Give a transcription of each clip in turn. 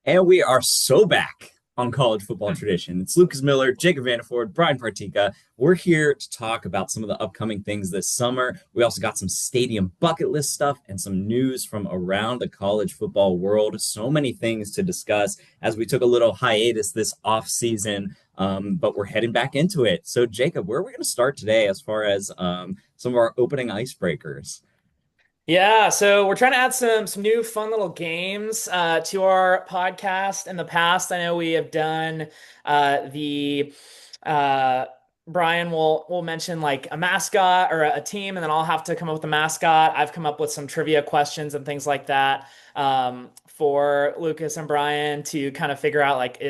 And we are so back on college football tradition. It's Lucas Miller, Jacob Vanderford, Bryan Partika. We're here to talk about some of the upcoming things this summer. We also got some stadium bucket list stuff and some news from around the college football world. So many things to discuss as we took a little hiatus this off season, but we're heading back into it. So, Jacob, where are we going to start today as far as some of our opening icebreakers? Yeah, so we're trying to add some new fun little games to our podcast. In the past, I know we have done the Brian will mention like a mascot or a team, and then I'll have to come up with a mascot. I've come up with some trivia questions and things like that for Lucas and Brian to kind of figure out like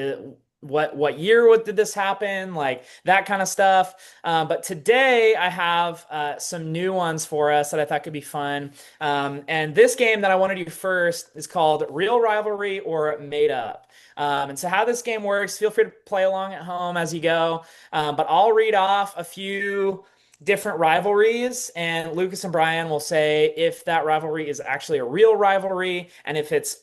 what year did this happen, like that kind of stuff. But today I have some new ones for us that I thought could be fun. And this game that I want to do first is called Real Rivalry or Made Up. And so how this game works, feel free to play along at home as you go. But I'll read off a few different rivalries, and Lucas and Brian will say if that rivalry is actually a real rivalry and if it's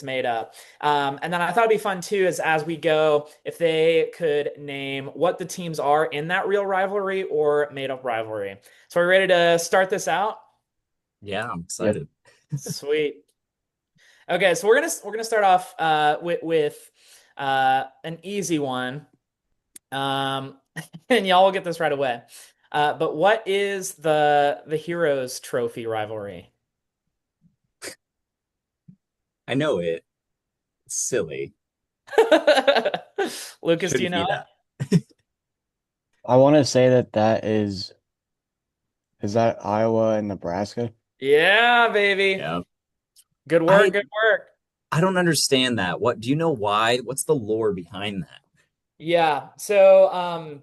made up. And then I thought it'd be fun too, is as we go, if they could name what the teams are in that real rivalry or made up rivalry. So are we ready to start this out? Yeah, I'm Yep. excited. Sweet. Okay, so we're gonna start off with an easy one. Um, and y'all will get this right away. But what is the Heroes Trophy rivalry? I know it. It's silly. Lucas, do you Shouldn't know be it? that. I want to say that is that Iowa and Nebraska? Yeah, baby. Yeah. Good work, I good work. I don't understand that. What do you know why? What's the lore behind that? Yeah. So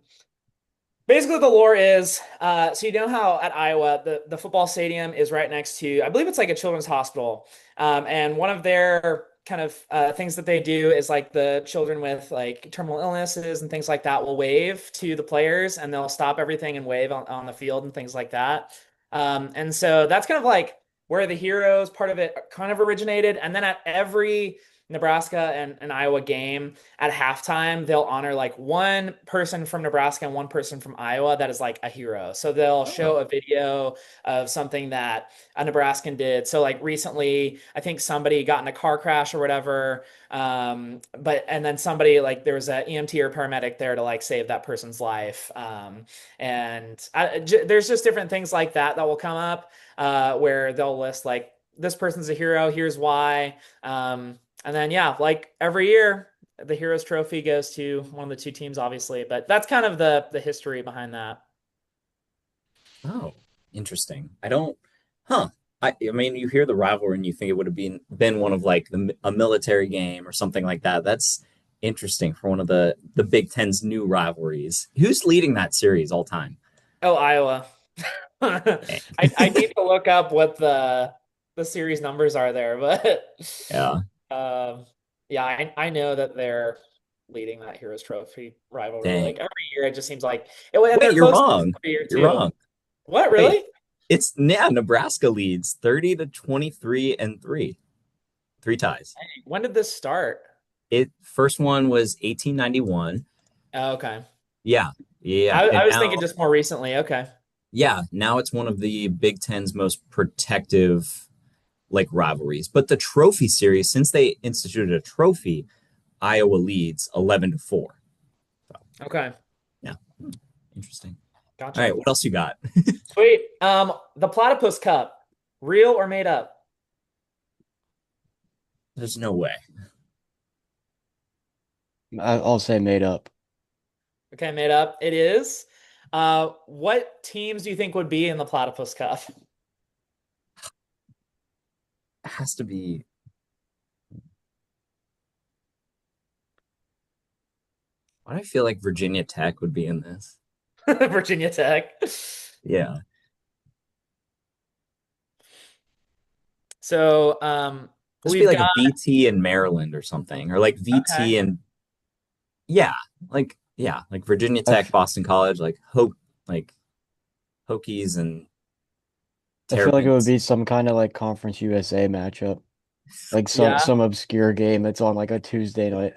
basically the lore is so you know how at Iowa the football stadium is right next to, I believe it's like a children's hospital. And one of their kind of things that they do is like the children with like terminal illnesses and things like that will wave to the players, and they'll stop everything and wave on the field and things like that. And so that's kind of like where the heroes part of it kind of originated. And then at every Nebraska and Iowa game at halftime, they'll honor like one person from Nebraska and one person from Iowa that is like a hero. So they'll show Oh, a video of something that a Nebraskan did. So like recently, I think somebody got in a car crash or whatever. But and then somebody like there was an EMT or paramedic there to like save that person's life. There's just different things like that that will come up where they'll list like this person's a hero. Here's why. And then yeah, like every year, the Heroes Trophy goes to one of the two teams, obviously. But that's kind of the history behind that. oh, interesting. I don't, huh. I mean, you hear the rivalry and you think it would have been one of like a military game or something like that. That's interesting for one of the Big Ten's new rivalries. Who's leading that series all time? Oh, Iowa. I need to look up what the series numbers are there, but Yeah. um, yeah, I know that they're leading that Heroes Trophy rivalry. Like Dang. every year, it just seems like and Wait, they're you're close to this wrong. every year You're too. wrong. What Wait, really? it's yeah, Nebraska leads 30 to 23 and 3. Three ties. When did this start? It first one was 1891. Oh, okay. Yeah. Yeah. I And was thinking now just more recently. Okay. yeah, now it's one of the Big Ten's most protective like rivalries. But the trophy series, since they instituted a trophy, Iowa leads 11-4. So Okay. yeah, interesting. All Gotcha. right, what else you got? Sweet. The Platypus Cup, real or made up? There's no way. I'll say made up. Okay, made up. It is. What teams do you think would be in the Platypus Cup? It has to be. Why do I feel like Virginia Tech would be in this? Virginia Tech. Yeah, So, this would be we've like a got VT in Maryland or something, or like okay. VT and yeah, like Virginia I, Tech, f Boston College, like Hokies and I feel like it would Terrapins. be some kind of like Conference USA matchup. Like Yeah, some obscure game that's on like a Tuesday night.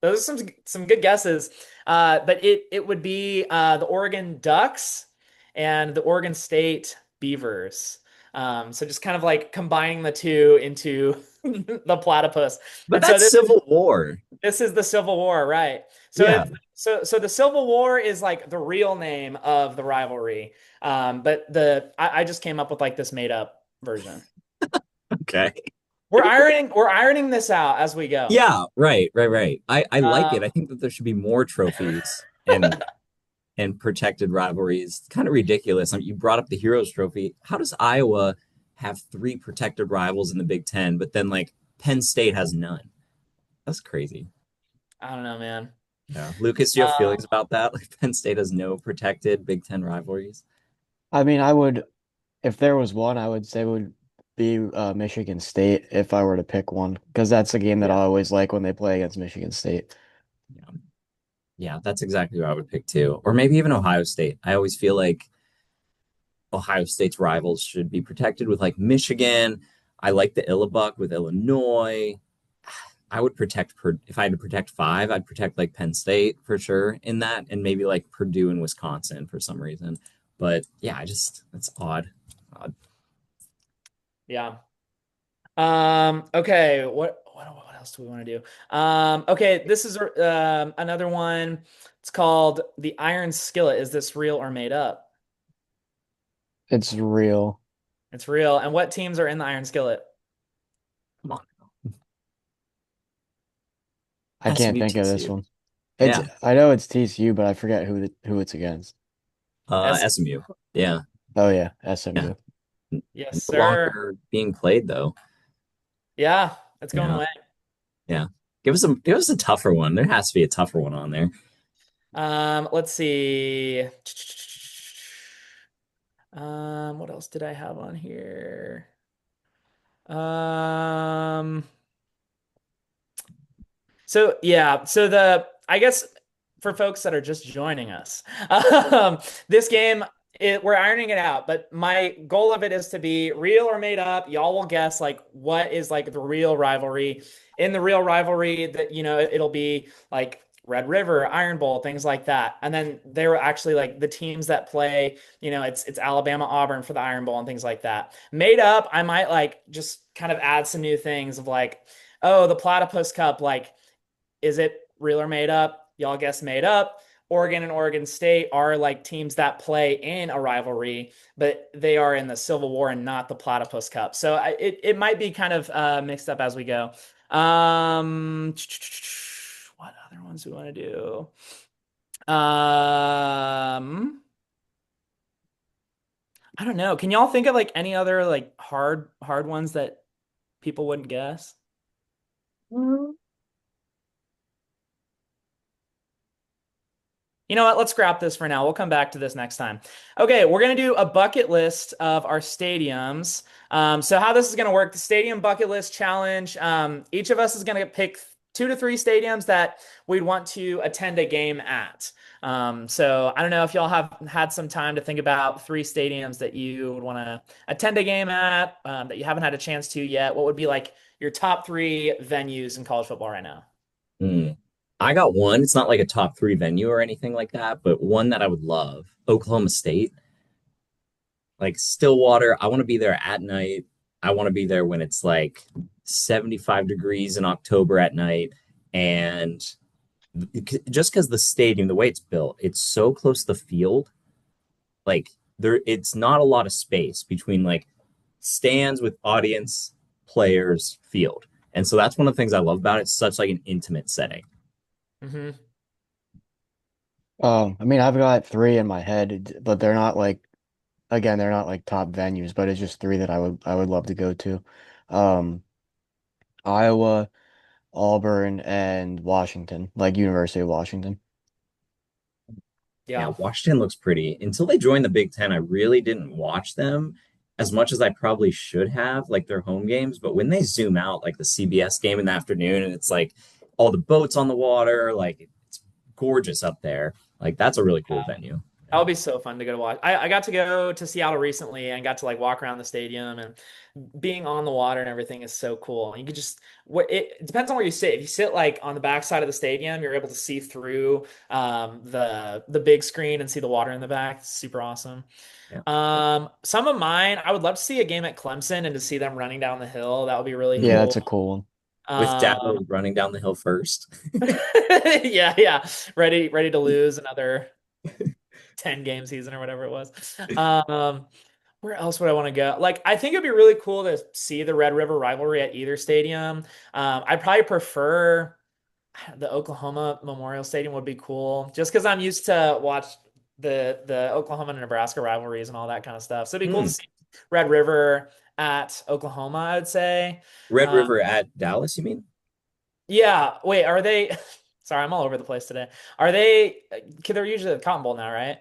those are some good guesses. But it would be the Oregon Ducks and the Oregon State Beavers. So just kind of like combining the two into the platypus. But And so that's Civil War. this is the Civil War, right? So Yeah. if so the Civil War is like the real name of the rivalry. But I just came up with like this made up version. Okay. We're ironing this out as we go. Yeah, right. I like it. Um, I think that there should be more trophies and protected rivalries. It's kind of ridiculous. I mean, you brought up the Heroes Trophy. How does Iowa have three protected rivals in the Big Ten, but then like Penn State has none? That's crazy. I don't know, man. Yeah. Lucas, do you have Um, feelings about that? Like Penn State has no protected Big Ten rivalries. I mean, I would if there was one, I would say would be Michigan State if I were to pick one because that's a game that yeah, I always like when they play against Michigan State. Yeah. Yeah, that's exactly what I would pick too. Or maybe even Ohio State. I always feel like Ohio State's rivals should be protected with like Michigan. I like the Illabuck with Illinois. I would protect if I had to protect five, I'd protect like Penn State for sure in that, and maybe like Purdue and Wisconsin for some reason. But yeah, I just that's odd. Odd. yeah. Okay, what else do we want to do? Okay, this is another one. It's called the Iron Skillet. Is this real or made up? It's real. It's real. And what teams are in the Iron Skillet? Come on, I can't SMU think of this TCU. one. It's Yeah, I know it's TCU, but I forget who it's against. S SMU. Yeah, Oh yeah, yeah. SMU. Yes, No sir. longer being played though. Yeah, it's going Yeah, away. yeah. Give us a tougher one. There has to be a tougher one on there. Let's see. What else did I have on here? Um, so yeah, so the I guess for folks that are just joining us, this game we're ironing it out, but my goal of it is to be real or made up. Y'all will guess like what is like the real rivalry. In the real rivalry, that it'll be like Red River, Iron Bowl, things like that. And then there were actually like the teams that play, it's Alabama, Auburn for the Iron Bowl and things like that. Made up, I might like just kind of add some new things of like, oh, the Platypus Cup, like is it real or made up? Y'all guess made up. Oregon and Oregon State are like teams that play in a rivalry, but they are in the Civil War and not the Platypus Cup. So it might be kind of mixed up as we go. What other ones do we want to do? I don't know. Can y'all think of like any other like hard ones that people wouldn't guess? You know what? Let's scrap this for now. We'll come back to this next time. Okay, we're going to do a bucket list of our stadiums. So, how this is going to work, the stadium bucket list challenge, each of us is going to pick 2 to 3 stadiums that we'd want to attend a game at. So, I don't know if y'all have had some time to think about 3 stadiums that you would want to attend a game at that you haven't had a chance to yet. What would be like your top 3 venues in college football right now? Hmm. I got one. It's not like a top three venue or anything like that, but one that I would love. Oklahoma State, like Stillwater. I want to be there at night. I want to be there when it's like 75 degrees in October at night. And just because the stadium, the way it's built, it's so close to the field, like it's not a lot of space between like stands with audience, players, field. And so that's one of the things I love about it. It's such like an intimate setting. Hmm. I mean, I've got three in my head, but they're not like again, they're not like top venues, but it's just three that I would love to go to. Um, Iowa, Auburn, and Washington, like University of Washington. Yeah, Yeah. Washington looks pretty. Until they joined the Big Ten, I really didn't watch them as much as I probably should have, like their home games. But when they zoom out, like the CBS game in the afternoon, and it's like all the boats on the water, like it's gorgeous up there. Like that's a really cool venue. That would be so fun to go to watch. I got to go to Seattle recently and got to like walk around the stadium, and being on the water and everything is so cool. You could just what it depends on where you sit. If you sit like on the back side of the stadium, you're able to see through the big screen and see the water in the back. It's super awesome. Yeah. Some of mine, I would love to see a game at Clemson and to see them running down the hill. That would be really Yeah, Mm. that's cool. a cool one. With Um, Dabo running down the hill first. yeah, yeah, ready to lose another 10 game season or whatever it was. Um, where else would I want to go? Like, I think it'd be really cool to see the Red River rivalry at either stadium. I'd probably prefer the Oklahoma Memorial Stadium would be cool, just because I'm used to watch the Oklahoma and Nebraska rivalries and all that kind of stuff. So it'd be cool to Hmm. see Red River at Oklahoma, I would say. Red Uh, River at Dallas, you mean? yeah, wait, are they? Sorry, I'm all over the place today. Are they? Cause they're usually at the Cotton Bowl now, right?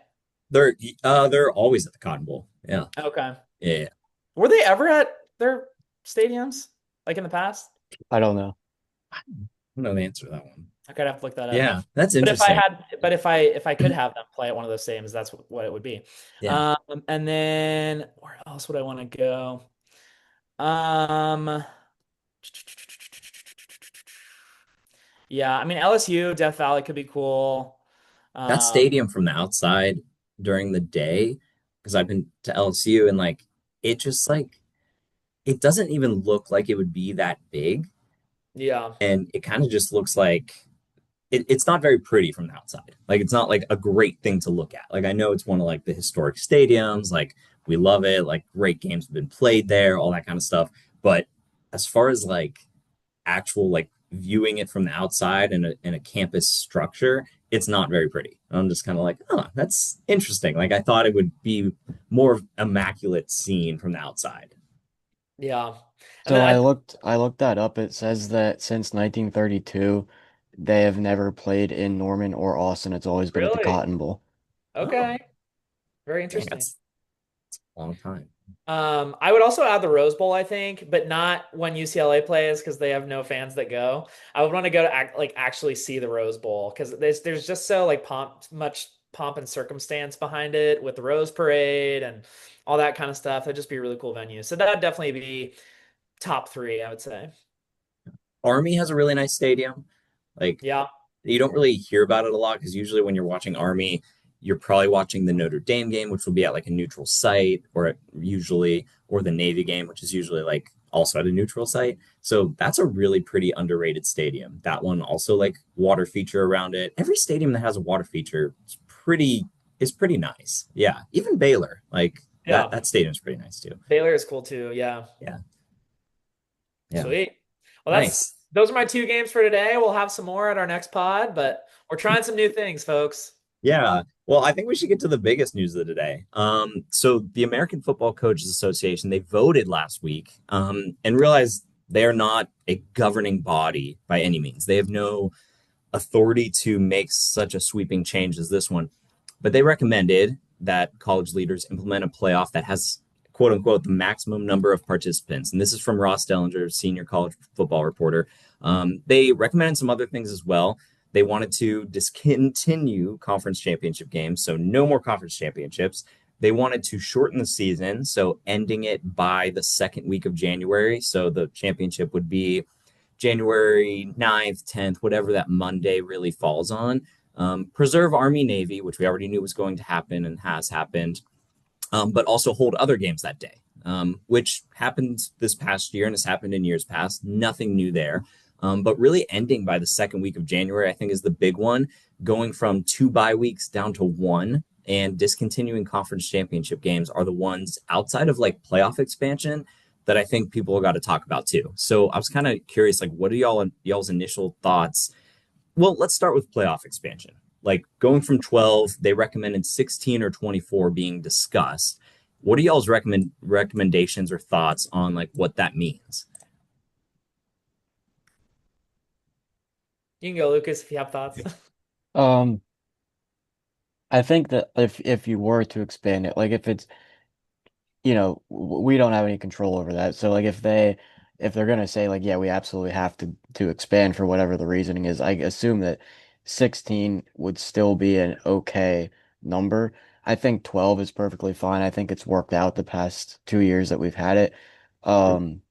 They're they're always at the Cotton Bowl. Yeah. Okay. Yeah. Were they ever at their stadiums like in the past? I don't know. I don't know the answer to that one. I could have to look that up. Yeah, that's But if I interesting. had, but if I could have them play at one of those stadiums, that's what it would be. Yeah. And then where else would I want to go? Um, yeah, I mean LSU, Death Valley could be cool. That Um, stadium from the outside during the day, because I've been to LSU and like it just like it doesn't even look like it would be that big. yeah, And it kind of just looks like it's not very pretty from the outside. Like it's not like a great thing to look at. Like I know it's one of like the historic stadiums, like we love it, like great games have been played there, all that kind of stuff. But as far as like actual like viewing it from the outside in a campus structure, it's not very pretty. I'm just kind of like, oh, that's interesting. Like I thought it would be more immaculate scene from the outside. yeah. And So then I looked that up. It says that since 1932, they have never played in Norman or Austin. It's always been at the really Cotton Bowl. Oh, okay, very dang, interesting. that's a long time. I would also add the Rose Bowl, I think, but not when UCLA plays because they have no fans that go. I would want to go to like actually see the Rose Bowl because there's just so like much pomp and circumstance behind it with the Rose Parade and all that kind of stuff. That'd just be a really cool venue. So that'd definitely be top three, I would say. Army has a really nice stadium. Like Yeah, you don't really hear about it a lot because usually when you're watching Army, you're probably watching the Notre Dame game, which will be at like a neutral site, or the Navy game, which is usually like also at a neutral site. So that's a really pretty underrated stadium. That one also like water feature around it. Every stadium that has a water feature is pretty nice. Yeah, even Baylor, like yeah. that stadium's pretty nice too. Baylor is cool too. Yeah. Yeah, yeah, Sweet. Well, nice. those are my two games for today. We'll have some more at our next pod, but we're trying some new things, folks. Yeah. Well, I think we should get to the biggest news of the day. So the American Football Coaches Association, they voted last week, and realized they are not a governing body by any means. They have no authority to make such a sweeping change as this one, but they recommended that college leaders implement a playoff that has quote unquote the maximum number of participants. And this is from Ross Dellinger, senior college football reporter. They recommended some other things as well. They wanted to discontinue conference championship games, so no more conference championships. They wanted to shorten the season, so ending it by the second week of January. So the championship would be January 9th, 10th, whatever that Monday really falls on. Preserve Army Navy, which we already knew was going to happen and has happened, but also hold other games that day, which happened this past year and has happened in years past. Nothing new there. But really ending by the second week of January, I think, is the big one, going from 2 bye weeks down to one and discontinuing conference championship games are the ones outside of like playoff expansion that I think people got to talk about too. So I was kind of curious, like, what are y'all's initial thoughts? Well, let's start with playoff expansion. Like going from 12, they recommended 16 or 24 being discussed. What are y'all's recommendations or thoughts on like what that means? You can go, Lucas, if you have thoughts. Um, I think that if you were to expand it, like if it's, we don't have any control over that. So like if they're gonna say like, yeah, we absolutely have to expand for whatever the reasoning is, I assume that 16 would still be an okay number. I think 12 is perfectly fine. I think it's worked out the past 2 years that we've had it. Um,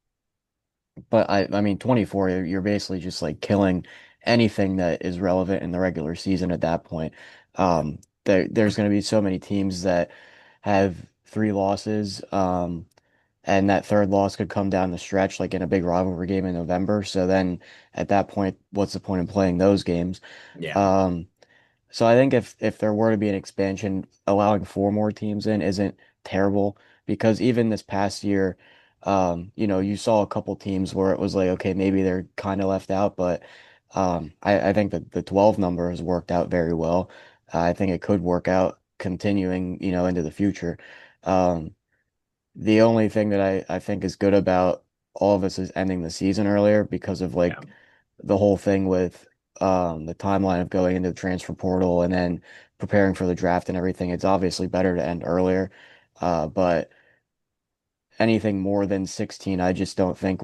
but I mean, 24, you're basically just like killing anything that is relevant in the regular season at that point. There's going to be so many teams that have three losses, and that third loss could come down the stretch, like in a big rivalry game in November. So then at that point, what's the point of playing those games? Yeah. Um, so I think if there were to be an expansion, allowing four more teams in isn't terrible because even this past year, you saw a couple teams where it was like, okay, maybe they're kind of left out, but I think that the 12 number has worked out very well. I think it could work out continuing, into the future. Um, the only thing that I think is good about all of us is ending the season earlier because of Yeah. like the whole thing with the timeline of going into the transfer portal and then preparing for the draft and everything. It's obviously better to end earlier. But anything more than 16, I don't think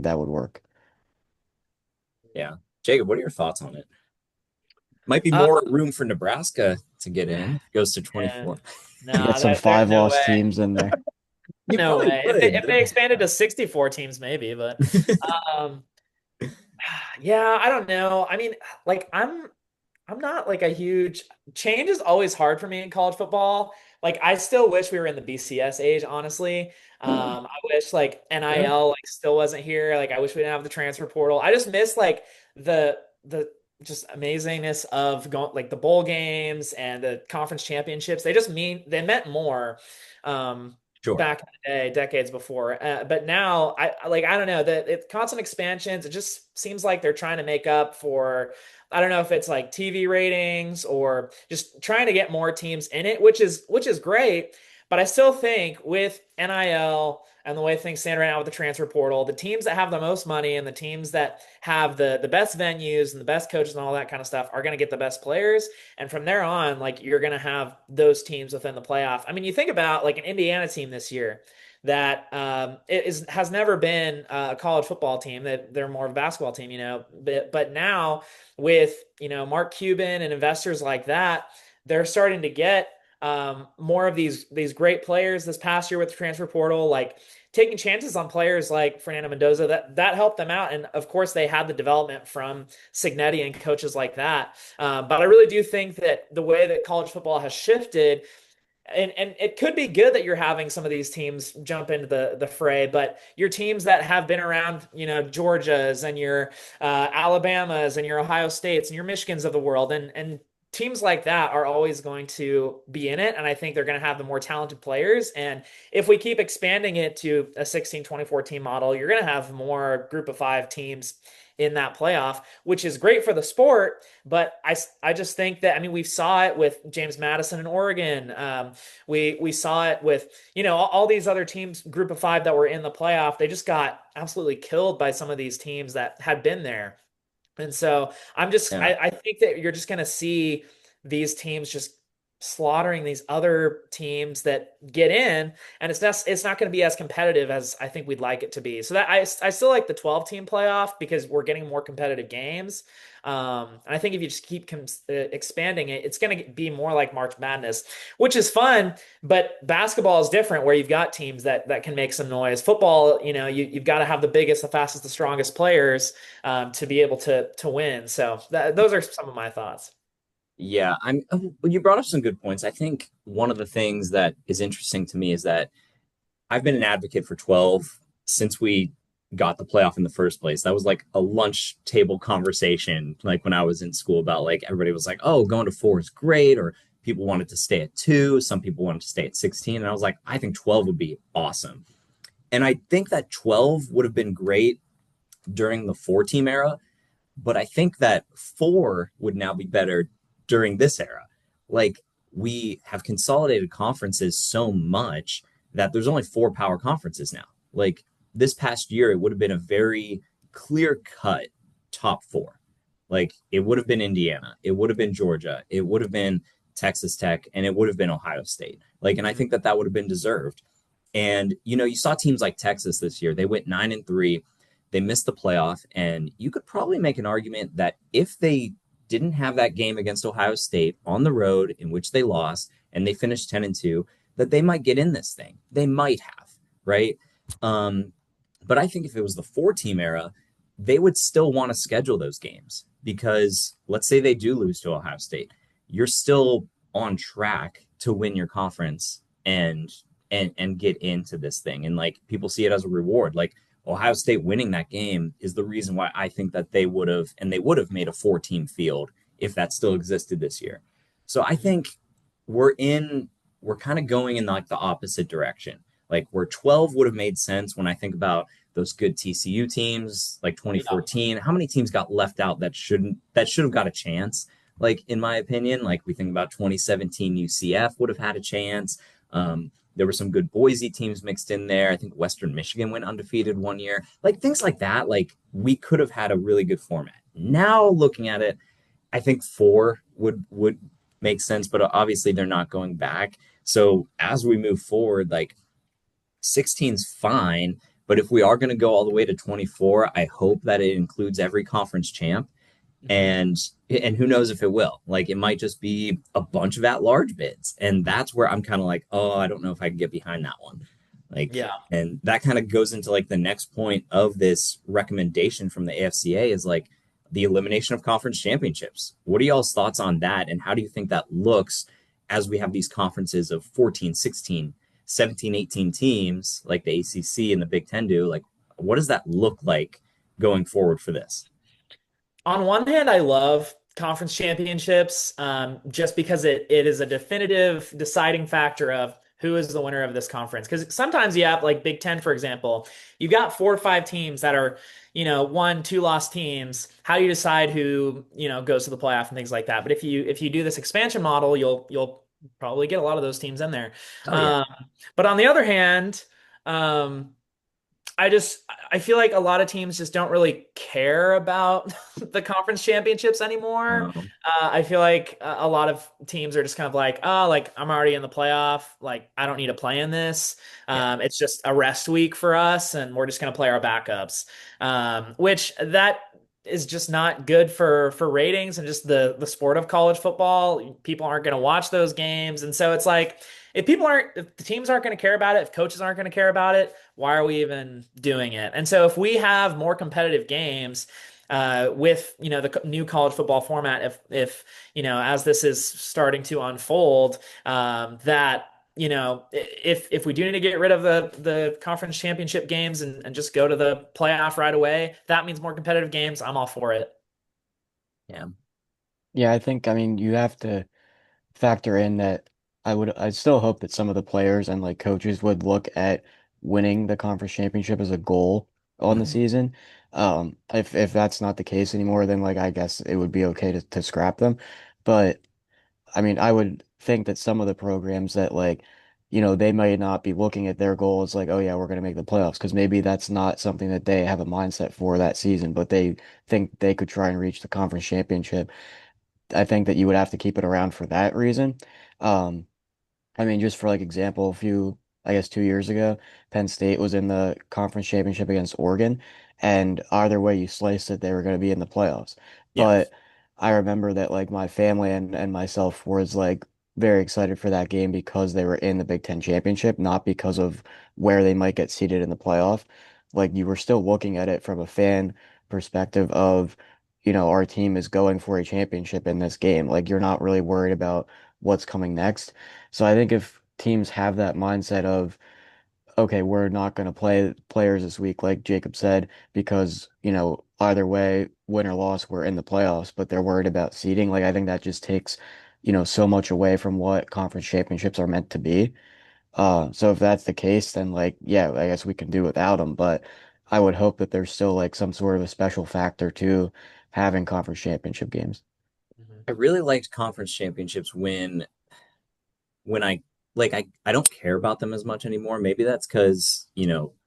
that would work. Yeah. Jacob, what are your thoughts on it? Might be Uh, more room for Nebraska to get in. If it goes to yeah. 24. Get No, some there's five no loss way. teams in there. You No probably way. If they would. expanded to 64 teams, maybe, but um, yeah, I don't know. I mean, like I'm not like a huge change is always hard for me in college football. Like I still wish we were in the BCS age, honestly. I wish like Yeah. NIL like still wasn't here. Like I wish we didn't have the transfer portal. I just miss like the just amazingness of going like the bowl games and the conference championships. They meant more Sure. back in the day, decades before. But now I don't know that it constant expansions. It just seems like they're trying to make up for I don't know if it's like TV ratings or just trying to get more teams in it, which is great. But I still think with NIL and the way things stand right now with the transfer portal, the teams that have the most money and the teams that have the best venues and the best coaches and all that kind of stuff are going to get the best players. And from there on, like you're going to have those teams within the playoff. I mean, you think about like an Indiana team this year that has never been a college football team. That they're more of a basketball team, But now with Mark Cuban and investors like that, they're starting to get more of these great players this past year with the transfer portal, like taking chances on players like Fernando Mendoza. That helped them out, and of course they had the development from Signetti and coaches like that. But I really do think that the way that college football has shifted and it could be good that you're having some of these teams jump into the fray, but your teams that have been around, Georgias and your Alabamas and your Ohio States and your Michigans of the world, and teams like that are always going to be in it, and I think they're going to have the more talented players. And if we keep expanding it to a 16-24 team model, you're going to have more group of five teams in that playoff, which is great for the sport. But I just think that, I mean, we saw it with James Madison in Oregon. We saw it with, all these other teams, group of five that were in the playoff. They just got absolutely killed by some of these teams that had been there. And so Yeah. I think that you're just going to see these teams just slaughtering these other teams that get in, and it's not going to be as competitive as I think we'd like it to be. So that I still like the 12 team playoff because we're getting more competitive games. And I think if you just keep expanding it, it's going to be more like March Madness, which is fun. But basketball is different, where you've got teams that can make some noise. Football, you've got to have the biggest, the fastest, the strongest players to be able to win. So those are some of my thoughts. Yeah, you brought up some good points. I think one of the things that is interesting to me is that I've been an advocate for 12 since we got the playoff in the first place. That was like a lunch table conversation, like when I was in school, about like everybody was like, oh, going to four is great, or people wanted to stay at two, some people wanted to stay at 16. And I was like, I think 12 would be awesome. And I think that 12 would have been great during the four team era, but I think that four would now be better during this era. Like, we have consolidated conferences so much that there's only four power conferences now. Like, this past year, it would have been a very clear cut top four. Like, it would have been Indiana, it would have been Georgia, it would have been Texas Tech, and it would have been Ohio State. Like, and I think that that would have been deserved. And you saw teams like Texas this year. They went 9-3. They missed the playoff, and you could probably make an argument that if they didn't have that game against Ohio State on the road in which they lost, and they finish 10-2, that they might get in this thing. They might have, right? Um, but I think if it was the 4 team era, they would still want to schedule those games because let's say they do lose to Ohio State, you're still on track to win your conference and get into this thing. And like people see it as a reward. Like Ohio State winning that game is the reason why I think that they would have made a 4 team field if that still existed this year. So I think we're kind of going in like the opposite direction. Like where 12 would have made sense when I think about those good TCU teams like Yeah. 2014. How many teams got left out that should have got a chance? Like in my opinion, like we think about 2017 UCF would have had a chance. There were some good Boise teams mixed in there. I think Western Michigan went undefeated one year. Like things like that. Like we could have had a really good format. Now looking at it, I think 4 would make sense, but obviously they're not going back. So as we move forward, like 16's fine, but if we are going to go all the way to 24, I hope that it includes every conference champ. Mhm. And who knows if it will. Like it might just be a bunch of at-large bids. And that's where I'm kind of like, oh, I don't know if I can get behind that one. Like, Yeah. and that kind of goes into like the next point of this recommendation from the AFCA is like the elimination of conference championships. What are y'all's thoughts on that? And how do you think that looks as we have these conferences of 14, 16, 17, 18 teams like the ACC and the Big Ten do? Like, what does that look like going forward for this? On one hand, I love conference championships just because it is a definitive deciding factor of who is the winner of this conference. Because sometimes you have like Big Ten, for example, you've got 4 or 5 teams that are, 1, 2 loss teams. How do you decide who, goes to the playoff and things like that? But if you do this expansion model, you'll probably get a lot of those teams in there. Oh yeah. Um, but on the other hand, um, I feel like a lot of teams just don't really care about the conference championships anymore. Um, I feel like a lot of teams are just kind of like, oh, like I'm already in the playoff, like I don't need to play in this. yeah. It's just a rest week for us, and we're just gonna play our backups. Which that is just not good for ratings and just the sport of college football. People aren't gonna watch those games, and so it's like if the teams aren't going to care about it, if coaches aren't going to care about it, why are we even doing it? And so if we have more competitive games with the new college football format, if as this is starting to unfold, that if we do need to get rid of the conference championship games and just go to the playoff right away, that means more competitive games. I'm all for it. Yeah. Yeah, I mean, you have to factor in that I still hope that some of the players and like coaches would look at winning the conference championship as a goal on the Mhm. season. If that's not the case anymore, then like I guess it would be okay to scrap them. But I mean, I would think that some of the programs that like, they might not be looking at their goals like, oh yeah, we're going to make the playoffs because maybe that's not something that they have a mindset for that season, but they think they could try and reach the conference championship. I think that you would have to keep it around for that reason. Um, I mean, just for like example, I guess 2 years ago, Penn State was in the conference championship against Oregon, and either way you sliced it, they were going to be in the playoffs. Yeah. But I remember that like my family and myself was like very excited for that game because they were in the Big Ten championship, not because of where they might get seated in the playoff. Like you were still looking at it from a fan perspective of, our team is going for a championship in this game. Like you're not really worried about what's coming next. So I think if teams have that mindset of, okay, we're not going to play players this week, like Jacob said, because, either way, win or loss, we're in the playoffs, but they're worried about seeding. Like, I think that just takes, so much away from what conference championships are meant to be. So if that's the case, then like, yeah, I guess we can do without them, but I would hope that there's still like some sort of a special factor to having conference championship games. Mhm. I really liked conference championships when I don't care about them as much anymore. Maybe that's because,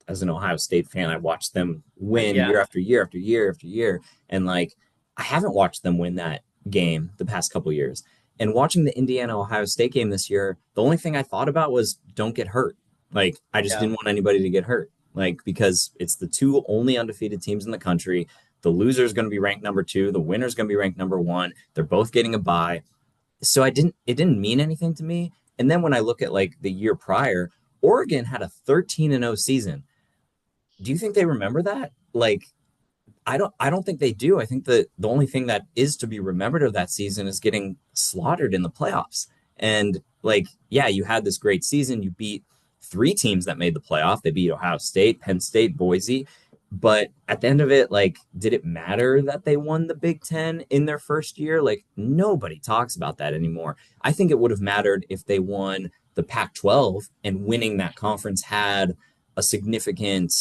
as an Ohio State fan, I watched them win Yeah. year after year after year after year. And like I haven't watched them win that game the past couple years. And watching the Indiana Ohio State game this year, the only thing I thought about was don't get hurt. Like I just Yeah. didn't want anybody to get hurt. Like because it's the 2 only undefeated teams in the country. The loser is going to be ranked number 2. The winner is going to be ranked number 1. They're both getting a bye. So it didn't mean anything to me. And then when I look at like the year prior, Oregon had a 13-0 season. Do you think they remember that? Like, I don't think they do. I think the only thing that is to be remembered of that season is getting slaughtered in the playoffs. And like, yeah, you had this great season. You beat three teams that made the playoff. They beat Ohio State, Penn State, Boise. But at the end of it, like, did it matter that they won the Big Ten in their first year? Like, nobody talks about that anymore. I think it would have mattered if they won the Pac 12 and winning that conference had a significant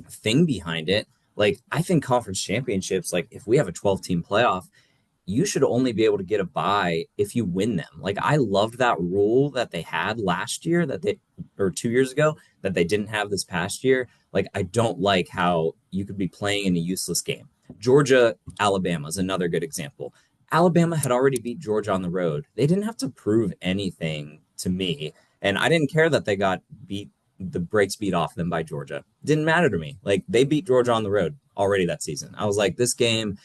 thing behind it. Like, I think conference championships, like, if we have a 12 team playoff, you should only be able to get a bye if you win them. Like, I loved that rule that they had last year or 2 years ago, that they didn't have this past year. Like, I don't like how you could be playing in a useless game. Georgia, Alabama is another good example. Alabama had already beat Georgia on the road. They didn't have to prove anything to me. And I didn't care that they got the brakes beat off them by Georgia. Didn't matter to me. Like, they beat Georgia on the road already that season. I was like, this game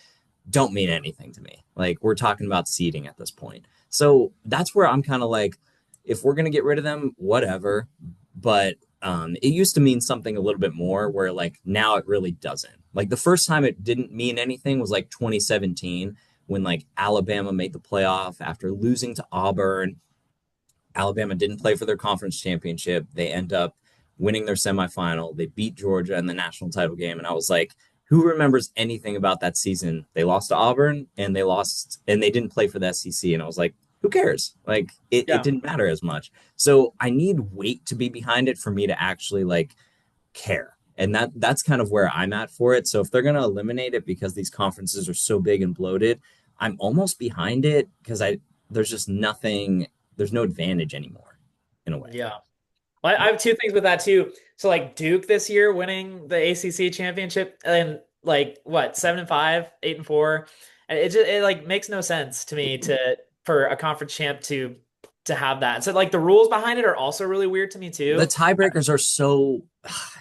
don't mean anything to me. Like, we're talking about seeding at this point. So that's where I'm kind of like, if we're going to get rid of them, whatever. But it used to mean something a little bit more where like now it really doesn't. Like the first time it didn't mean anything was like 2017 when like Alabama made the playoff after losing to Auburn. Alabama didn't play for their conference championship. They end up winning their semifinal. They beat Georgia in the national title game. And I was like, who remembers anything about that season? They lost to Auburn and they didn't play for the SEC. And I was like, who cares? Like it Yeah. didn't matter as much. So I need weight to be behind it for me to actually like care. And that's kind of where I'm at for it. So if they're going to eliminate it because these conferences are so big and bloated, I'm almost behind it because there's just nothing, there's no advantage anymore in a way. Yeah. Well, I have two things with that too. So like Duke this year winning the ACC championship and like what 7-5, 8-4, and it like makes no sense to me to for a conference champ to have that. So like the rules behind it are also really weird to me The too. tiebreakers are so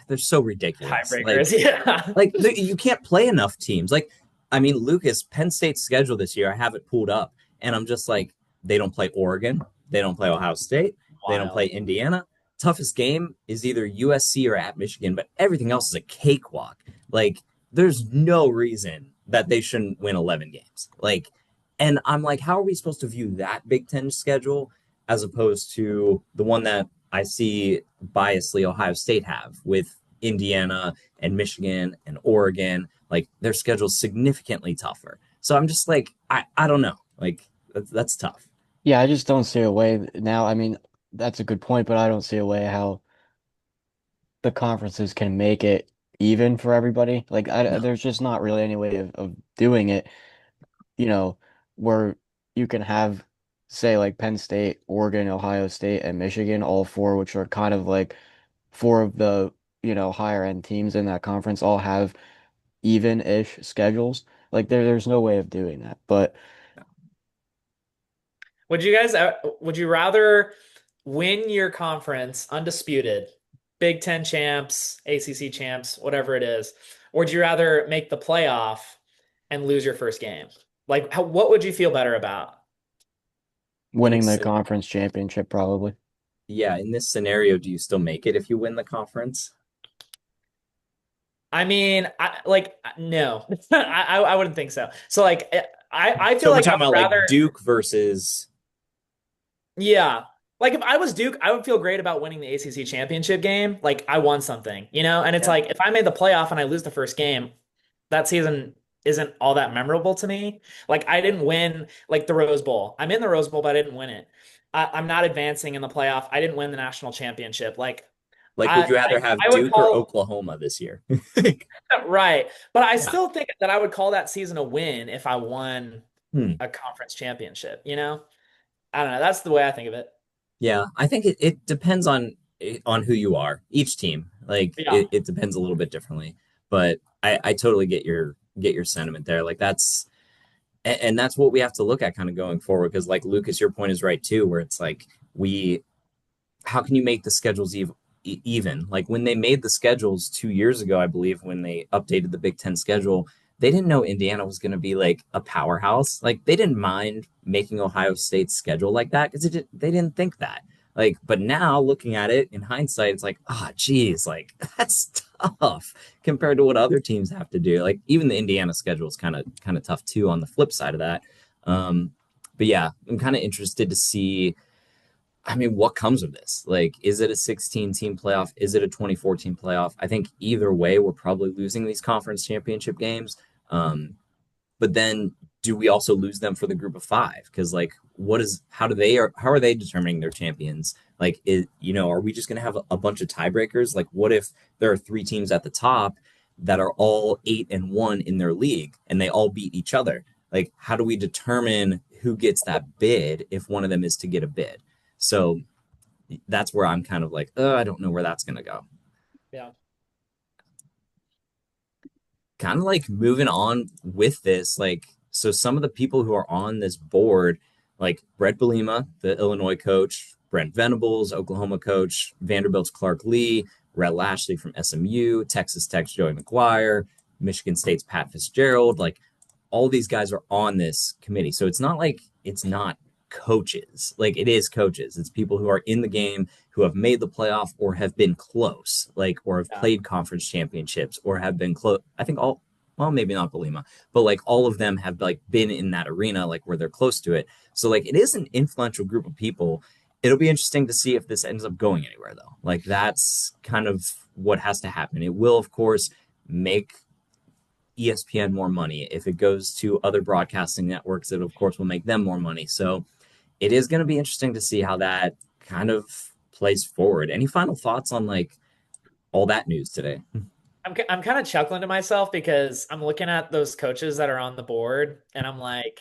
they're so ridiculous. Tiebreakers, yeah. You can't play enough teams. Like I mean, Lucas, Penn State's schedule this year, I have it pulled up, and I'm just like, they don't play Oregon, they don't play Ohio State, they don't play Wild. Indiana. Toughest game is either USC or at Michigan, but everything else is a cakewalk. Like, there's no reason that they shouldn't win 11 games. Like, and I'm like, how are we supposed to view that Big Ten schedule as opposed to the one that I see biasly Ohio State have with Indiana and Michigan and Oregon? Like, their schedule's significantly tougher. So I'm just like, I don't know. Like, that's tough. Yeah, I just don't see a way now. I mean, that's a good point, but I don't see a way how the conferences can make it even for everybody. Like, No. there's just not really any way of doing it, you know, where you can have, say, like Penn State, Oregon, Ohio State, and Michigan, all four, which are kind of like four of the, higher end teams in that conference, all have even-ish schedules. Like, there's no way of doing that. But Would you rather win your conference undisputed, Big Ten champs, ACC champs, whatever it is, or would you rather make the playoff and lose your first game? Like, what would you feel better about? In winning this, the conference championship, probably. yeah, in this scenario, do you still make it if you win the conference? I mean, no, I wouldn't think so. So like, I feel So we're like I talking would about like rather, Duke versus yeah. Like if I was Duke, I would feel great about winning the ACC championship game. Like I won something, you know? And it's yeah, like if I made the playoff and I lose the first game, that season isn't all that memorable to me. Like I didn't win like the Rose Bowl. I'm in the Rose Bowl, but I didn't win it. I'm not advancing in the playoff. I didn't win the national championship. Like like I would you rather have I would Duke or call Oklahoma this year? right. But I Yeah. still think that I would call that season a win if I won Hmm. a conference championship, you know? I don't know. That's the way I think of it. Yeah, I think it depends on who you are. Each team, like Yeah. it depends a little bit differently. But I totally get your sentiment there. Like and that's what we have to look at kind of going forward. Because like Lucas, your point is right too, where it's like we how can you make the schedules even? Like when they made the schedules 2 years ago, I believe when they updated the Big Ten schedule, they didn't know Indiana was going to be like a powerhouse. Like they didn't mind making Ohio State's schedule like that because they didn't think that. Like, but now looking at it in hindsight, it's like, ah, oh, geez, like that's tough compared to what other teams have to do. Like even the Indiana schedule is kind of tough too. On the flip side of that, um, but yeah, I'm kind of interested to see. I mean, what comes of this? Like, is it a 16 team playoff? Is it a 2014 playoff? I think either way, we're probably losing these conference championship games. Um, but then do we also lose them for the group of five? Because like, how are they determining their champions? Like, are we just going to have a bunch of tiebreakers? Like, what if there are three teams at the top that are all 8-1 in their league and they all beat each other? Like, how do we determine who gets that bid if one of them is to get a bid? So that's where I'm kind of like, I don't know where that's going to go. Yeah. Kind of like moving on with this, like, so some of the people who are on this board, like Brett Belima, the Illinois coach, Brent Venables, Oklahoma coach, Vanderbilt's Clark Lee, Rhett Lashley from SMU, Texas Tech's Joey McGuire, Michigan State's Pat Fitzgerald, like all these guys are on this committee. So it's not like it's not coaches. Like it is coaches. It's people who are in the game who have made the playoff or have been close, like or have Yeah. played conference championships or have been close. I think all well, maybe not Belima, but like all of them have like been in that arena, like where they're close to it. So like it is an influential group of people. It'll be interesting to see if this ends up going anywhere though. Like that's kind of what has to happen. It will, of course, make ESPN more money. If it goes to other broadcasting networks, it of course will make them more money. So it is going to be interesting to see how that kind of plays forward. Any final thoughts on like all that news today? I'm kind of chuckling to myself because I'm looking at those coaches that are on the board and I'm like,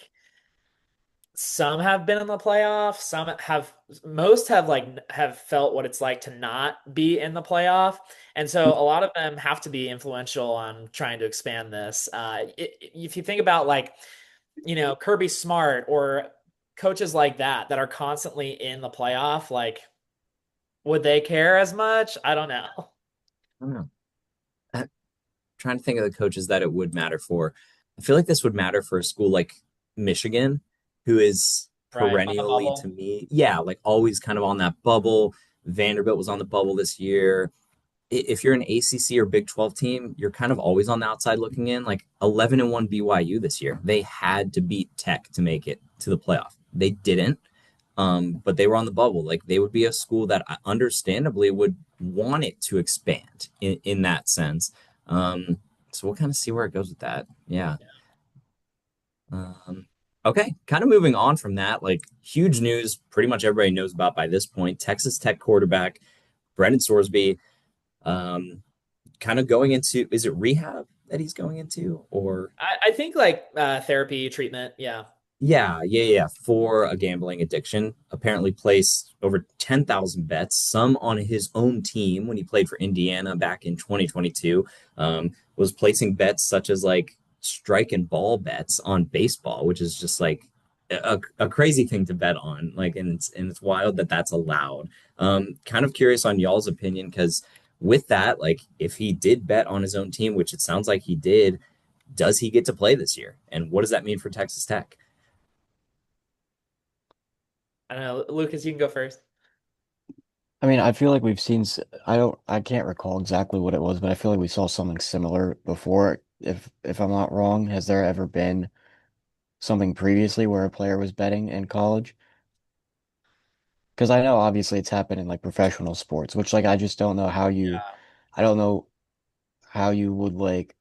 some have been in the playoff, most have have felt what it's like to not be in the playoff. And so a lot of them have to be influential on trying to expand this. If you think about like, Kirby Smart or coaches like that are constantly in the playoff, like would they care as much? I don't know. I don't know. I'm trying to think of the coaches that it would matter for. I feel like this would matter for a school like Michigan, who is Right. On the perennially to bubble. me, yeah, like always kind of on that bubble. Vanderbilt was on the bubble this year. If you're an ACC or Big 12 team, you're kind of always on the outside looking in. Like 11-1 BYU this year, they had to beat Tech to make it to the playoff. They didn't, but they were on the bubble. Like they would be a school that understandably would want it to expand in that sense. So we'll kind of see where it goes with that. Yeah. Um, okay, kind of moving on from that, like huge news, pretty much everybody knows about by this point. Texas Tech quarterback Brendan Sorsby, um, kind of going into, is it rehab that he's going into, or I think like therapy treatment. Yeah. yeah, for a gambling addiction. Apparently placed over 10,000 bets, some on his own team when he played for Indiana back in 2022. Was placing bets such as like strike and ball bets on baseball, which is just like a crazy thing to bet on. Like, and it's wild that that's allowed. Kind of curious on y'all's opinion because with that, like, if he did bet on his own team, which it sounds like he did, does he get to play this year? And what does that mean for Texas Tech? I don't know. Lucas, you can go first. I mean, I feel like we've seen, I can't recall exactly what it was, but I feel like we saw something similar before. If I'm not wrong, has there ever been something previously where a player was betting in college? Because I know obviously it's happened in like professional sports, which like I just don't know I don't know how you would like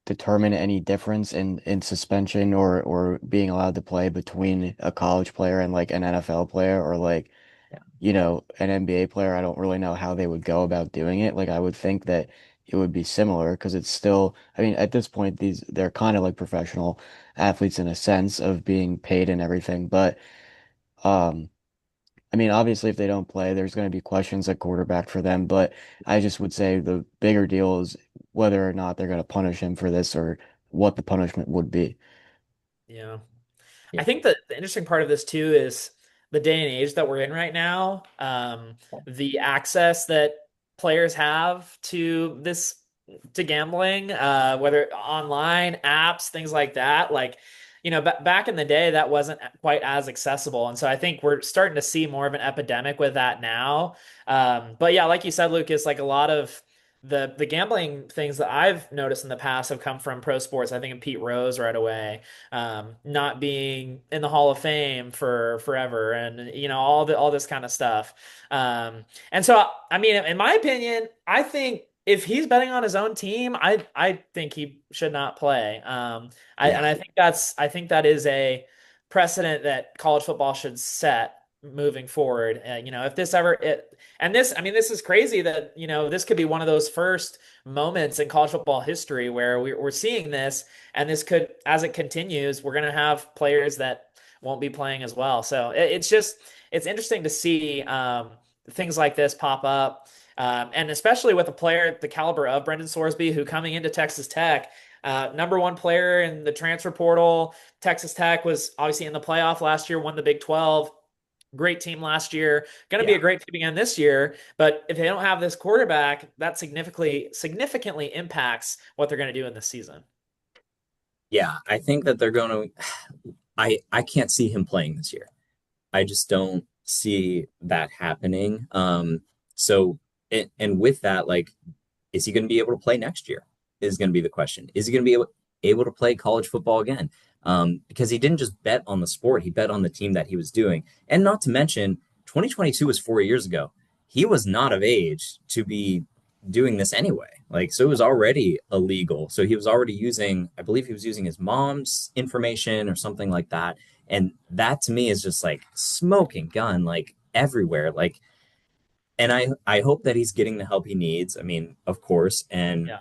determine any difference in suspension or being allowed to play between a college player and like an NFL player or like Yeah. an NBA player. I don't really know how they would go about doing it. Like I would think that it would be similar because it's still, I mean, at this point, they're kind of like professional athletes in a sense of being paid and everything. But um, I mean, obviously, if they don't play, there's going to be questions at quarterback for them. But I just would say the bigger deal is whether or not they're going to punish him for this or what the punishment would be. Yeah. I Yeah. think that the interesting part of this too is the day and age that we're in right now. The access that players have to this to gambling, whether online apps, things like that. Like, back in the day, that wasn't quite as accessible, and so I think we're starting to see more of an epidemic with that now. But yeah, like you said, Lucas, like a lot of the gambling things that I've noticed in the past have come from pro sports. I think of Pete Rose right away, not being in the Hall of Fame for forever, and all this kind of stuff. And so, I mean, in my opinion, I think if he's betting on his own team, I think he should not play. Yeah. I think that is a precedent that college football should set moving forward. If this ever it and this, I mean, this is crazy that this could be one of those first moments in college football history where we're seeing this, and this could, as it continues, we're going to have players that won't be playing as well. So it's interesting to see things like this pop up. And especially with a player the caliber of Brendan Sorsby, who coming into Texas Tech, number one player in the transfer portal. Texas Tech was obviously in the playoff last year, won the Big 12. Great team last year. Going to be Yeah. a great team again this year. But if they don't have this quarterback, that significantly impacts what they're going to do in this season. Yeah. I think that they're going to, I can't see him playing this year. I just don't see that happening. So, and with that, like, is he going to be able to play next year? Is going to be the question. Is he going to be able to play college football again? Because he didn't just bet on the sport, he bet on the team that he was doing. And not to mention, 2022 was 4 years ago. He was not of age to be doing this anyway. Like, so it was already illegal. So he was already using, I believe he was using his mom's information or something like that. And that to me is just like smoking gun, like everywhere. Like, and I hope that he's getting the help he needs. I mean, of course, and Yeah.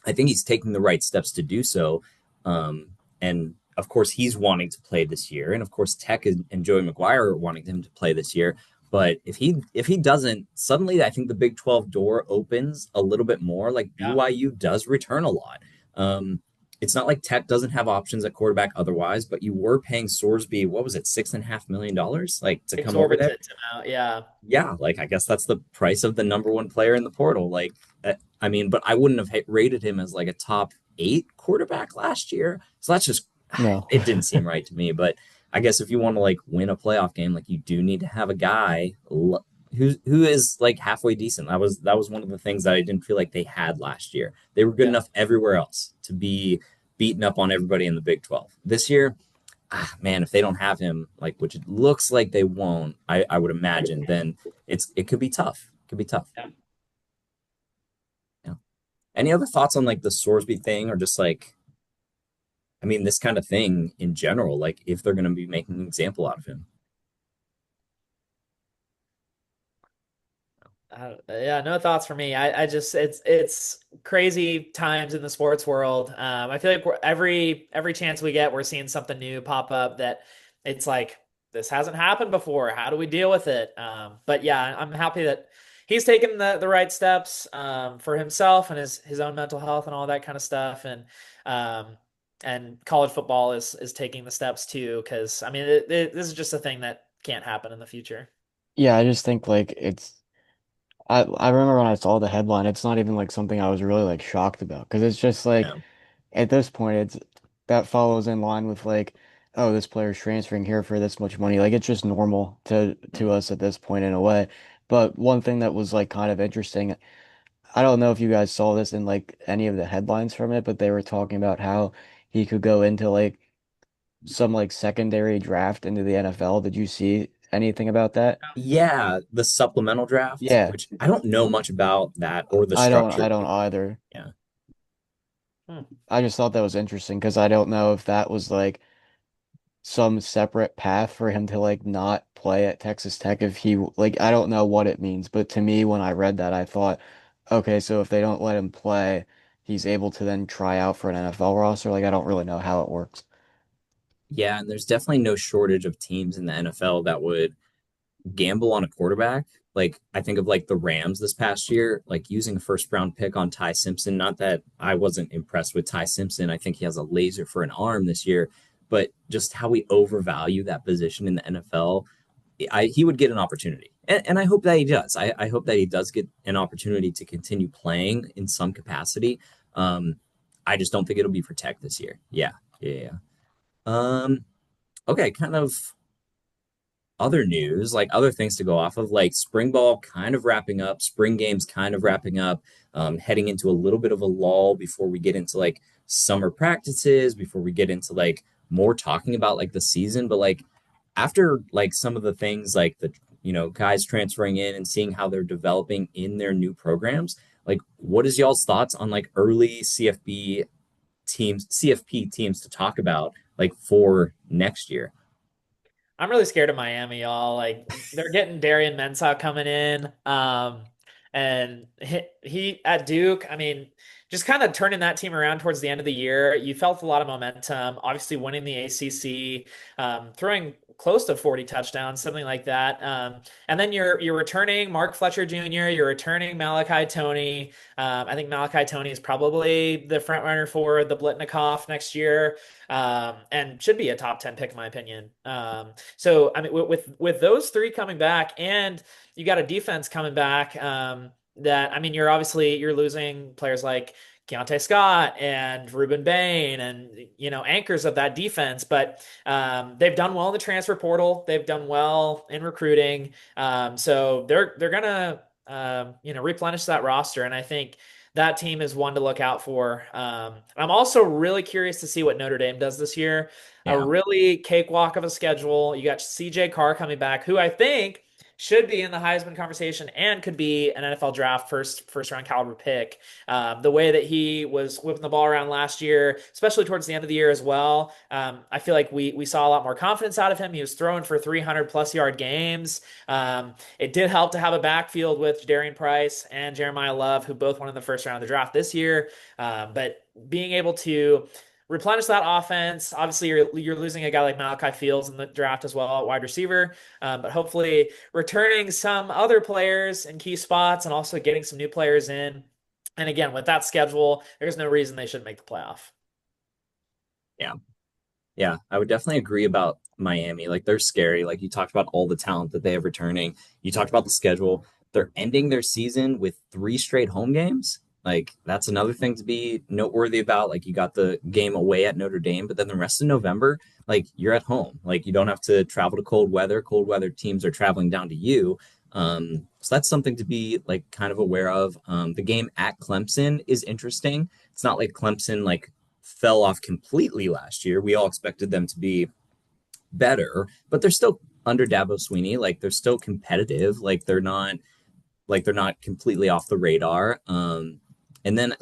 I think he's taking the right steps to do so. And of course, he's wanting to play this year, and of course, Tech and Joey McGuire are wanting him to play this year. But if he doesn't, suddenly I think the Big 12 door opens a little bit more. Like Yeah. BYU does return a lot. It's not like Tech doesn't have options at quarterback otherwise, but you were paying Sorsby, what was it, $6.5 million, like to come over there? Exorbitant amount. Yeah. Yeah, like I guess that's the price of the number one player in the portal. Like, I mean, but I wouldn't have rated him as like a top eight quarterback last year. So that's just, No. it didn't seem right to me. But I guess if you want to like win a playoff game, like you do need to have a guy who is like halfway decent. That was one of the things that I didn't feel like they had last year. They were good Yeah. enough everywhere else to be beating up on everybody in the Big 12. This year, man, if they don't have him, like which it looks like they won't, I would imagine, then it could be tough. It could be tough. Yeah. Yeah. Any other thoughts on like the Sorsby thing, or just like, I mean, this kind of thing in general, like if they're going to be making an example out of him? Yeah, no thoughts for me. I just it's crazy times in the sports world. I feel like every chance we get, we're seeing something new pop up that it's like this hasn't happened before. How do we deal with it? But yeah, I'm happy that he's taken the right steps for himself and his own mental health and all that kind of stuff. Um, and college football is taking the steps too, because I mean this is just a thing that can't happen in the future. Yeah, I just think like I remember when I saw the headline, it's not even like something I was really like shocked about because it's just like Yeah. at this point it's that follows in line with like, oh, this player's transferring here for this much money. Like it's just normal to us at this point in a way. But one thing that was like kind of interesting, I don't know if you guys saw this in like any of the headlines from it, but they were talking about how he could go into like some like secondary draft into the NFL. Did you see anything about that? Yeah, the supplemental draft, Yeah, which I don't know much about that or the I structure. don't either. Yeah. Hmm. I just thought that was interesting because I don't know if that was like some separate path for him to like not play at Texas Tech if he like I don't know what it means, but to me when I read that I thought, okay, so if they don't let him play, he's able to then try out for an NFL roster. Like I don't really know how it works. Yeah, and there's definitely no shortage of teams in the NFL that would gamble on a quarterback. Like I think of like the Rams this past year, like using a first round pick on Ty Simpson. Not that I wasn't impressed with Ty Simpson. I think he has a laser for an arm this year, but just how we overvalue that position in the NFL. he would get an opportunity. And I hope that he does. I hope that he does get an opportunity to continue playing in some capacity. Um, I just don't think it'll be for Tech this year. Yeah, yeah, yeah. Okay, kind of other news, like other things to go off of, like spring ball kind of wrapping up, spring games kind of wrapping up, heading into a little bit of a lull before we get into like summer practices, before we get into like more talking about like the season. But like after like some of the things like the guys transferring in and seeing how they're developing in their new programs, like what is y'all's thoughts on like early CFP teams to talk about like for next year? I'm really scared of Miami, y'all. Like they're getting Darian Mensah coming in. And he at Duke, I mean, just kind of turning that team around towards the end of the year. You felt a lot of momentum, obviously winning the ACC, throwing close to 40 touchdowns, something like that. And then you're returning Mark Fletcher Jr., you're returning Malachi Tony. I think Malachi Tony is probably the front runner for the Blitnikoff next year. And should be a top 10 pick in my opinion. So I mean, with those three coming back, and you got a defense coming back, that I mean, you're losing players like Keontae Scott and Ruben Bain, and anchors of that defense. But they've done well in the transfer portal. They've done well in recruiting. So they're gonna replenish that roster, and I think that team is one to look out for. I'm also really curious to see what Notre Dame does this year. A Yeah. really cakewalk of a schedule. You got CJ Carr coming back, who I think should be in the Heisman conversation and could be an NFL draft first round caliber pick. The way that he was whipping the ball around last year, especially towards the end of the year as well, I feel like we saw a lot more confidence out of him. He was throwing for 300 plus yard games. It did help to have a backfield with Darian Price and Jeremiah Love, who both won in the first round of the draft this year. But being able to replenish that offense. Obviously, you're losing a guy like Malachi Fields in the draft as well at wide receiver, but hopefully returning some other players in key spots and also getting some new players in. And again, with that schedule, there's no reason they shouldn't make the playoff. Yeah. Yeah, I would definitely agree about Miami. Like they're scary. Like you talked about all the talent that they have returning. You talked about the schedule. They're ending their season with three straight home games. Like that's another thing to be noteworthy about. Like you got the game away at Notre Dame, but then the rest of November, like you're at home. Like you don't have to travel to cold weather. Cold weather teams are traveling down to you. So that's something to be like kind of aware of. The game at Clemson is interesting. It's not like Clemson like fell off completely last year. We all expected them to be better, but they're still under Dabo Sweeney. Like they're still competitive. Like they're not completely off the radar. And then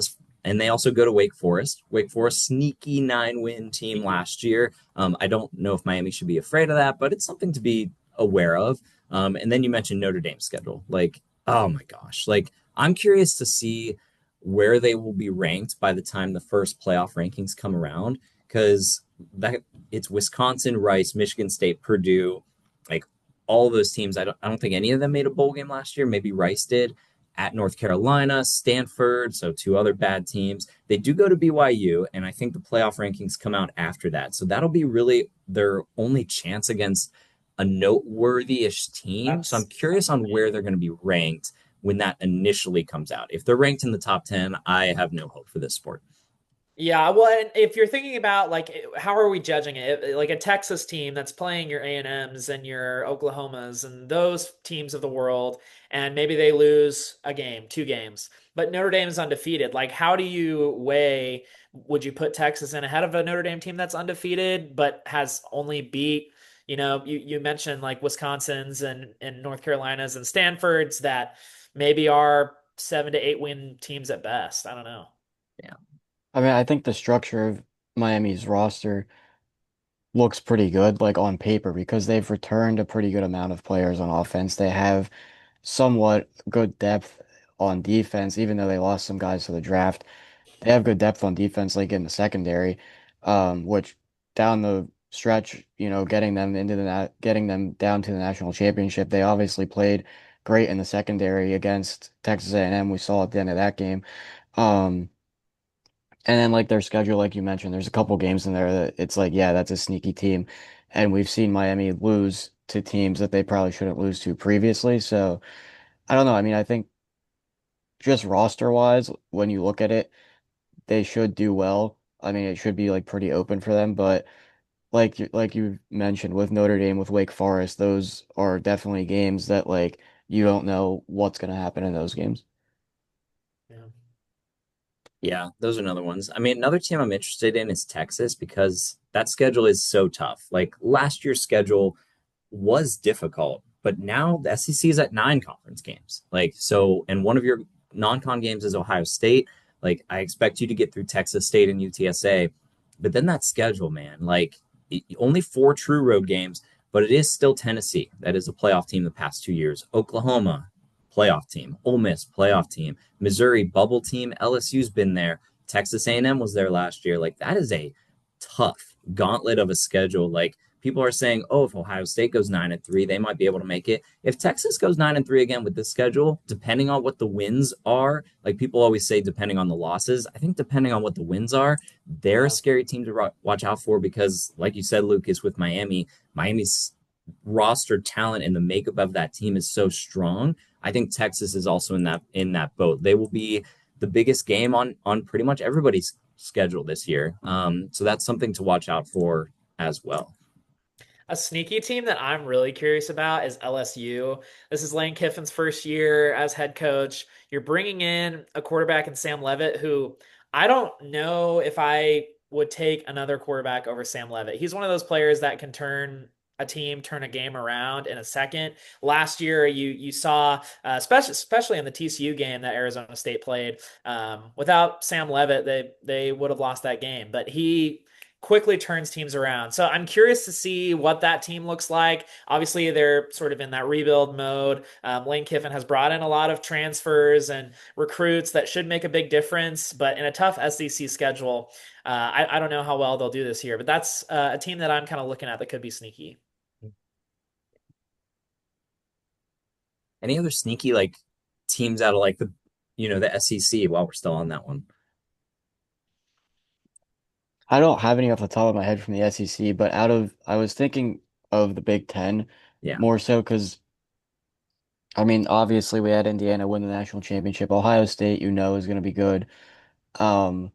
and they also go to Wake Forest. Wake Forest sneaky 9-win team last year. I don't know if Miami should be afraid of that, but it's something to be aware of. And then you mentioned Notre Dame's schedule. Like, oh my gosh. Like I'm curious to see where they will be ranked by the time the first playoff rankings come around because that it's Wisconsin, Rice, Michigan State, Purdue, like all those teams. I don't think any of them made a bowl game last year. Maybe Rice did at North Carolina, Stanford, so two other bad teams. They do go to BYU, and I think the playoff rankings come out after that. So that'll be really their only chance against a noteworthy-ish team. So I'm That's curious on where they're going to be ranked when that initially comes out. If they're ranked in the top 10, I have no hope for this sport. Yeah, well, and if you're thinking about like how are we judging it? Like a Texas team that's playing your A&Ms and your Oklahomas and those teams of the world, and maybe they lose a game, two games, but Notre Dame is undefeated. Like, how do you weigh? Would you put Texas in ahead of a Notre Dame team that's undefeated but has only beat? You mentioned like Wisconsin's and North Carolina's and Stanford's that maybe are 7 to 8 win teams at best. I don't know. Yeah. I mean, I think the structure of Miami's roster looks pretty good, like on paper, because they've returned a pretty good amount of players on offense. They have somewhat good depth on defense, even though they lost some guys to the draft. They have good depth on defense, like in the secondary, which down the stretch, getting them down to the national championship. They obviously played great in the secondary against Texas A&M. We saw at the end of that game. Um, and then like their schedule, like you mentioned, there's a couple games in there that it's like, yeah, that's a sneaky team. And we've seen Miami lose to teams that they probably shouldn't lose to previously. So I don't know. I mean, I think just roster wise, when you look at it, they should do well. I mean, it should be like pretty open for them, but like you mentioned with Notre Dame, with Wake Forest, those are definitely games that like you don't know what's going to happen in those games. Yeah. Yeah, those are another ones. I mean, another team I'm interested in is Texas because that schedule is so tough. Like last year's schedule was difficult, but now the SEC is at 9 conference games. Like, so, and one of your non-con games is Ohio State. Like, I expect you to get through Texas State and UTSA, but then that schedule, man, like only 4 true road games, but it is still Tennessee. That is a playoff team the past 2 years. Oklahoma, playoff team. Ole Miss, playoff team. Missouri, bubble team. LSU's been there. Texas A&M was there last year. Like, that is a tough gauntlet of a schedule. Like, people are saying, oh, if Ohio State goes 9-3, they might be able to make it. If Texas goes 9-3 again with this schedule, depending on what the wins are, like people always say, depending on the losses, I think depending on what the wins are, they're a Yeah. scary team to watch out for because, like you said, Lucas, with Miami's roster talent and the makeup of that team is so strong. I think Texas is also in that boat. They will be the biggest game on pretty much everybody's schedule this year. So that's something to watch out for as well. A sneaky team that I'm really curious about is LSU. This is Lane Kiffin's first year as head coach. You're bringing in a quarterback in Sam Levitt, who I don't know if I would take another quarterback over Sam Levitt. He's one of those players that can turn a team, turn a game around in a second. Last year, you saw, especially in the TCU game that Arizona State played, without Sam Levitt, they would have lost that game. But he quickly turns teams around. So I'm curious to see what that team looks like. Obviously, they're sort of in that rebuild mode. Lane Kiffin has brought in a lot of transfers and recruits that should make a big difference, but in a tough SEC schedule, I don't know how well they'll do this year. But that's a team that I'm kind of looking at that could be sneaky. Any other sneaky like teams out of like the SEC while we're still on that one? I don't have any off the top of my head from the SEC, but I was thinking of the Big Ten Yeah, more so because I mean, obviously we had Indiana win the national championship. Ohio State, is going to be good. Um,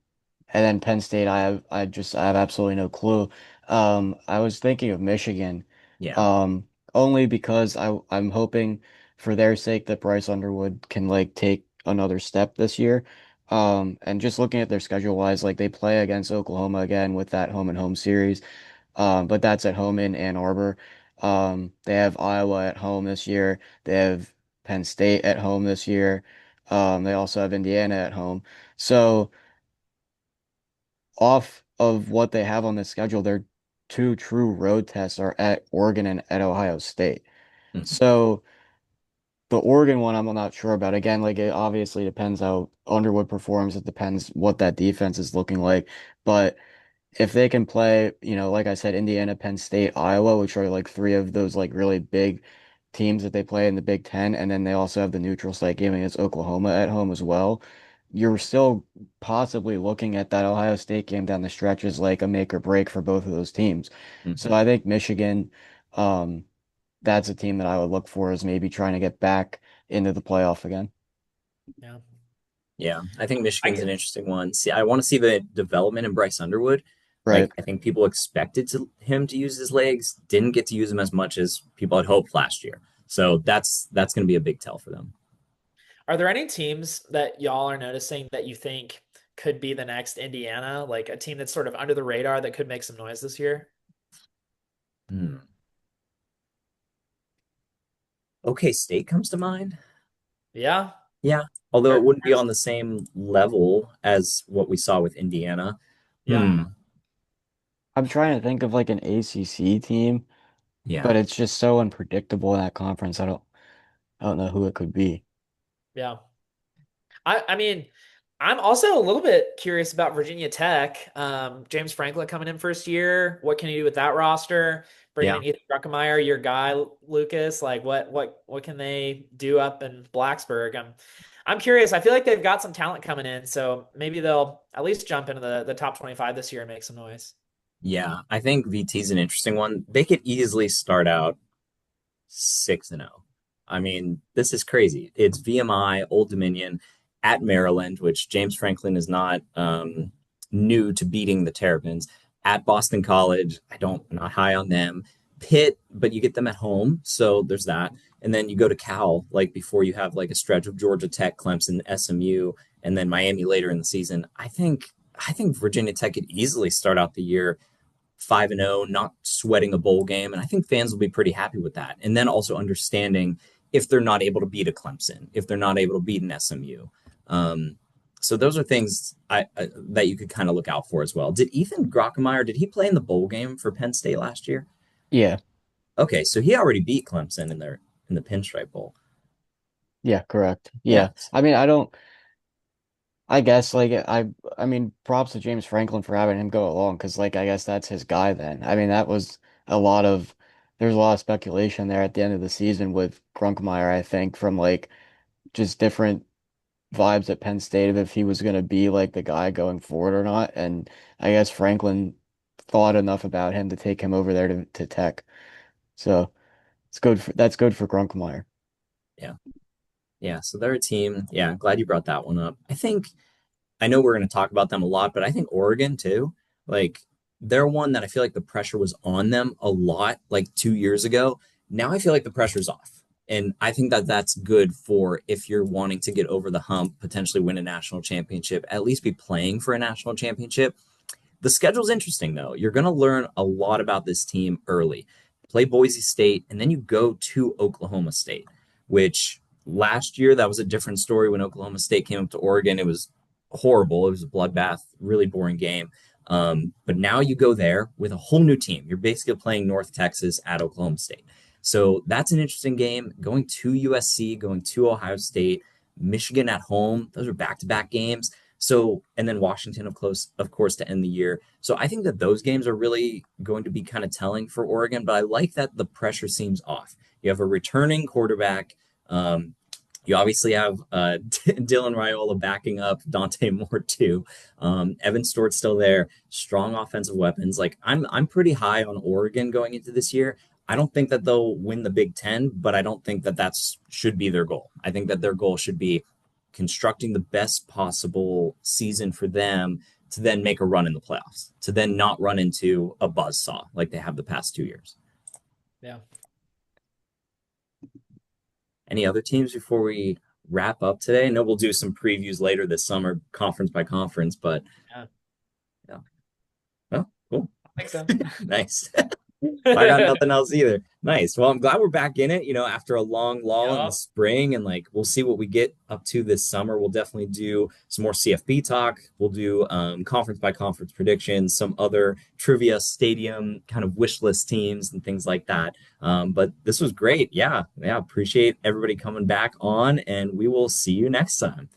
and then Penn State, I have absolutely no clue. I was thinking of Michigan, yeah. um, only because I'm hoping for their sake that Bryce Underwood can like take another step this year. And just looking at their schedule wise, like they play against Oklahoma again with that home and home series. But that's at home in Ann Arbor. They have Iowa at home this year. They have Penn State at home this year. They also have Indiana at home. So off of what they have on the schedule, their two true road tests are at Oregon and at Ohio State. Mhm. So the Oregon one, I'm not sure about. Again, like it obviously depends how Underwood performs. It depends what that defense is looking like. But if they can play, like I said, Indiana, Penn State, Iowa, which are like three of those like really big teams that they play in the Big Ten, and then they also have the neutral site game against Oklahoma at home as well. You're still possibly looking at that Ohio State game down the stretch as like a make or break for both of those teams. So Mhm. I think Michigan, um, that's a team that I would look for as maybe trying to get back into the playoff again. Yeah. Yeah, I think I Michigan's an get, interesting one. See, I want to see the development in Bryce Underwood. Right. Like, I think people expected him to use his legs, didn't get to use them as much as people had hoped last year. So that's going to be a big tell for them. are there any teams that y'all are noticing that you think could be the next Indiana, like a team that's sort of under the radar that could make some noise this year? Hmm. Okay, State comes to mind. Yeah. Yeah, although it There- wouldn't be there's- on the same level as what we saw with Indiana. yeah. Hmm. I'm trying to think of like an ACC team, Yeah. but it's just so unpredictable in that conference. I don't know who it could be. Yeah. I mean, I'm also a little bit curious about Virginia Tech. James Franklin coming in first year. What can you do with that roster? Bringing Yeah. in Ethan Druckenmeier, your guy, Lucas. Like, what can they do up in Blacksburg? I'm curious. I feel like they've got some talent coming in, so maybe they'll at least jump into the top 25 this year and make some noise. Yeah. I think VT's an interesting one. They could easily start out 6-0. I mean, this is crazy. It's VMI, Old Dominion at Maryland, which James Franklin is not new to beating the Terrapins. At Boston College, I'm not high on them. Pitt, but you get them at home, so there's that. And then you go to Cal, like before you have like a stretch of Georgia Tech, Clemson, SMU, and then Miami later in the season. I think Virginia Tech could easily start out the year 5-0, not sweating a bowl game. And I think fans will be pretty happy with that. And then also understanding if they're not able to beat a Clemson, if they're not able to beat an SMU. Um, so those are things that you could kind of look out for as well. Did Ethan Grockemeyer, did he play in the bowl game for Penn State last year? Yeah. Okay, so he already beat Clemson in the Pinstripe Bowl. Yeah, correct. Yeah. Yeah. I mean, I guess like I mean props to James Franklin for having him go along because like I guess that's his guy then. I mean that was a lot of there's a lot of speculation there at the end of the season with Grunkemeyer, I think, from like just different vibes at Penn State of if he was gonna be like the guy going forward or not. And I guess Franklin thought enough about him to take him over there to Tech. So that's good for Grunkemeyer. Yeah. Yeah. So they're a team. Yeah. Glad you brought that one up. I know we're going to talk about them a lot, but I think Oregon too, like they're one that I feel like the pressure was on them a lot like 2 years ago. Now I feel like the pressure's off. And I think that that's good for if you're wanting to get over the hump, potentially win a national championship, at least be playing for a national championship. The schedule's interesting though. You're going to learn a lot about this team early. Play Boise State, and then you go to Oklahoma State, which last year that was a different story when Oklahoma State came up to Oregon. It was horrible. It was a bloodbath, really boring game. But now you go there with a whole new team. You're basically playing North Texas at Oklahoma State. So that's an interesting game. Going to USC, going to Ohio State, Michigan at home. Those are back-to-back games. So, and then Washington, of course, to end the year. So I think that those games are really going to be kind of telling for Oregon, but I like that the pressure seems off. You have a returning quarterback. You obviously have Dylan Raiola backing up Dante Moore too. Evan Stort's still there. Strong offensive weapons. Like I'm pretty high on Oregon going into this year. I don't think that they'll win the Big Ten, but I don't think that should be their goal. I think that their goal should be constructing the best possible season for them to then make a run in the playoffs, to then not run into a buzzsaw like they have the past 2 years. Yeah. Any other teams before we wrap up today? I know we'll do some previews later this summer, conference by conference, but Yeah. yeah. Oh, cool. I think so. Nice. I got nothing else either. Nice. Well, I'm glad we're back in it, after a long lull in the Yep. spring, and like we'll see what we get up to this summer. We'll definitely do some more CFB talk. We'll do conference by conference predictions, some other trivia, stadium kind of wish list teams and things like that. But this was great. Yeah. Appreciate everybody coming back on, and we will see you next time.